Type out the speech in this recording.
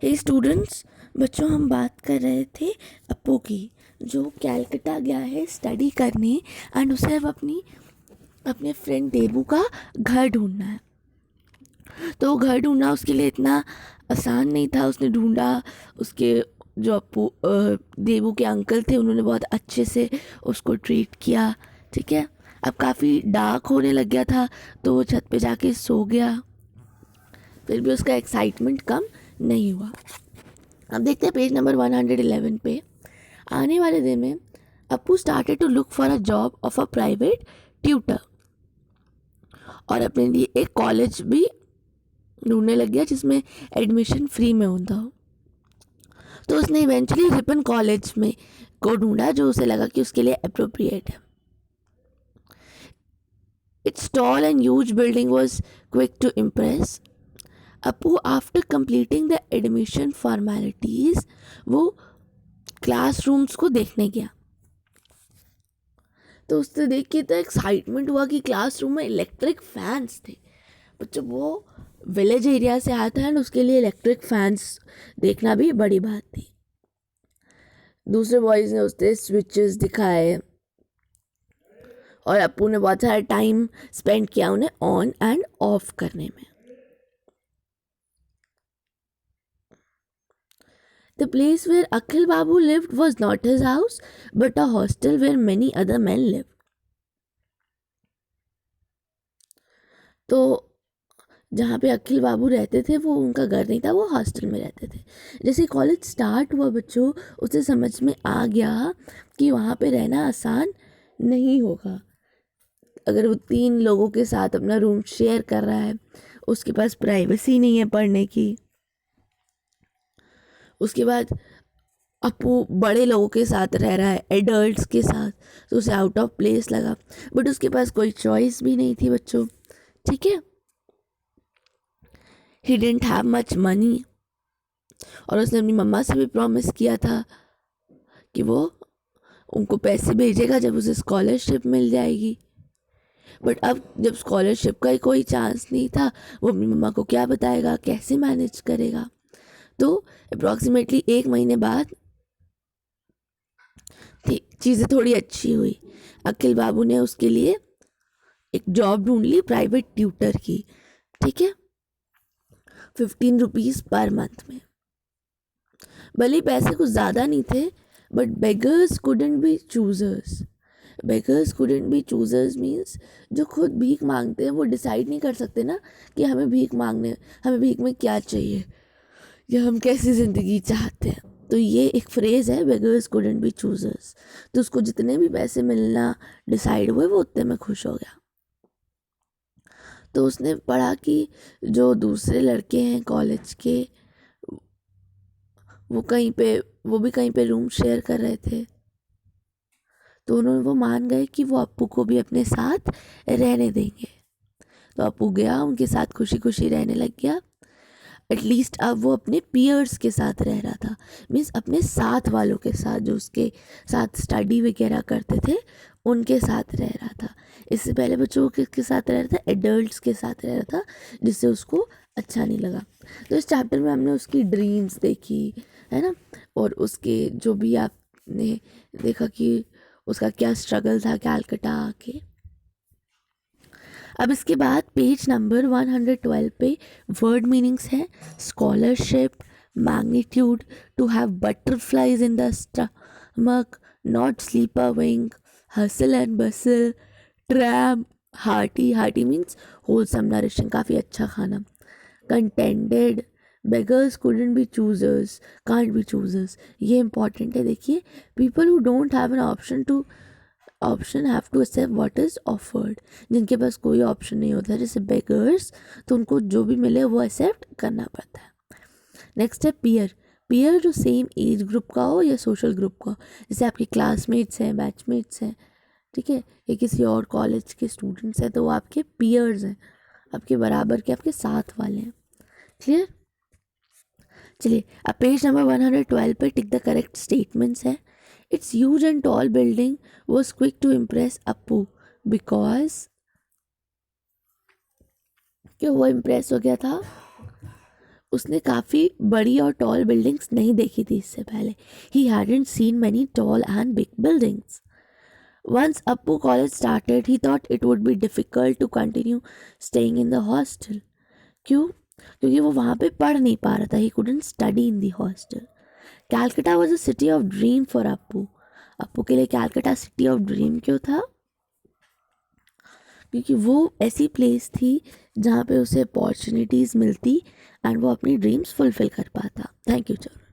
हे students, बच्चों हम बात कर रहे थे अप्पू की, जो कैलकटा गया है स्टडी करने एंड उसे अब अपने फ्रेंड देबू का घर ढूंढना है। तो घर ढूंढना उसके लिए इतना आसान नहीं था। उसने ढूंढा, उसके जो अप्पू देबू के अंकल थे उन्होंने बहुत अच्छे से उसको ट्रीट किया। ठीक है, अब काफ़ी डार्क होने लग गया था तो वो छत पे जाके सो गया। फिर भी उसका एक्साइटमेंट कम नहीं हुआ। अब देखते हैं पेज नंबर 111 पे। आने वाले दिन में Appu started to look for a job of a private tutor और अपने लिए एक कॉलेज भी ढूंढने लग गया जिसमें एडमिशन फ्री में होता हो। तो उसने इवेंचुअली रिपन कॉलेज में को ढूंढा जो उसे लगा कि उसके लिए अप्रोप्रिएट है। It's tall and huge building was quick to impress Appu. After completing the admission formalities वो क्लासरूम्स को देखने गया। तो उससे देख के तो एक्साइटमेंट हुआ कि क्लासरूम में इलेक्ट्रिक फैंस थे। बट जब वो विलेज एरिया से आया था एंड उसके लिए इलेक्ट्रिक फैंस देखना भी बड़ी बात थी। दूसरे बॉयज़ ने उससे स्विचेस दिखाए और अप्पू ने बहुत सारा टाइम स्पेंड किया उन्हें ऑन एंड ऑफ करने में। The place where Akhil Babu lived was not his house, but a hostel where many other men lived. तो जहाँ पे अखिल बाबू रहते थे वो उनका घर नहीं था, वो हॉस्टल में रहते थे। जैसे कॉलेज स्टार्ट हुआ बच्चों, उसे समझ में आ गया कि वहाँ पे रहना आसान नहीं होगा। अगर वो 3 लोगों के साथ अपना रूम शेयर कर रहा है, उसके पास प्राइवेसी नहीं है पढ़ने की। उसके बाद अप्पू बड़े लोगों के साथ रह रहा है, एडल्ट्स के साथ, तो उसे आउट ऑफ प्लेस लगा। बट उसके पास कोई चॉइस भी नहीं थी बच्चों। ठीक है, he didn't have much money और उसने अपनी मम्मा से भी प्रॉमिस किया था कि वो उनको पैसे भेजेगा जब उसे स्कॉलरशिप मिल जाएगी। बट अब जब स्कॉलरशिप का ही कोई चांस नहीं था, वो अपनी मम्मा को क्या बताएगा, कैसे मैनेज करेगा। तो अप्रॉक्सीमेटली 1 महीने बाद चीज़ें थोड़ी अच्छी हुई। अखिल बाबू ने उसके लिए एक जॉब ढूंढ ली प्राइवेट ट्यूटर की। ठीक है, 15 रुपीज़ पर मंथ में। भले पैसे कुछ ज़्यादा नहीं थे, but beggars couldn't B choosers. Beggars couldn't B choosers means जो खुद भीख मांगते हैं वो डिसाइड नहीं कर सकते ना कि हमें भीख में क्या चाहिए या हम कैसी ज़िंदगी चाहते हैं। तो ये एक फ्रेज़ है, बेगर्स कुडंट बी चूजर्स। तो उसको जितने भी पैसे मिलना डिसाइड हुए वो उतने में खुश हो गया। तो उसने पढ़ा कि जो दूसरे लड़के हैं कॉलेज के, वो भी कहीं पे रूम शेयर कर रहे थे। तो उन्होंने वो मान गए कि वो अप्पू को भी अपने साथ रहने देंगे। तो अप्पू गया, उनके साथ खुशी खुशी रहने लग गया। एटलीस्ट अब वो अपने पीयर्स के साथ रह रहा था, मीन्स अपने साथ वालों के साथ, जो उसके साथ स्टडी वगैरह करते थे उनके साथ रह रहा था। इससे पहले बच्चों के साथ रह रहा था, एडल्ट्स के साथ रह रहा था, जिससे उसको अच्छा नहीं लगा। तो इस चैप्टर में हमने उसकी ड्रीम्स देखी है ना, और उसके जो भी आपने देखा कि उसका क्या स्ट्रगल था कैलकटा आके। अब इसके बाद पेज नंबर 112 पे वर्ड मीनिंग्स है। Scholarship, magnitude, to have butterflies in the stomach, not sleeper wing, hustle and bustle, tram, hearty, hearty means wholesome nourishing, काफ़ी अच्छा खाना, contented, beggars couldn't be choosers, can't be choosers। ये important है, देखिए, people who don't have an option have to accept what is offered. जिनके पास कोई option नहीं होता जैसे बेगर्स, तो उनको जो भी मिले वो एक्सेप्ट करना पड़ता है। नेक्स्ट है पियर। पियर जो सेम एज ग्रुप का हो या सोशल ग्रुप का हो, जैसे आपके क्लासमेट्स हैं, बैचमेट्स हैं, ठीक है, या किसी और कॉलेज के स्टूडेंट्स हैं, तो वो आपके पियर्स हैं, आपके बराबर के, आपके साथ वाले हैं। क्लियर? चलिए अब पेज नंबर 112 पे टिक द करेक्ट स्टेटमेंट्स है। It's huge and tall building was quick to impress Appu because, क्यों वो इम्प्रेस हो गया था? उसने काफ़ी बड़ी और टॉल बिल्डिंग्स नहीं देखी थी इससे पहले. He hadn't seen many tall and big buildings. Once Appu college started, he thought it would be difficult to continue staying in the hostel. क्यों? क्योंकि वो वहाँ पे पढ़ नहीं पा रहा था. He couldn't study in the hostel. Calcutta was a city of dream for Appu. Appu के लिए कैलकटा सिटी ऑफ ड्रीम क्यों था? क्योंकि वो ऐसी प्लेस थी जहाँ पे उसे अपॉर्चुनिटीज़ मिलती एंड वो अपनी ड्रीम्स फुलफिल कर पाता. थैंक यू चलो.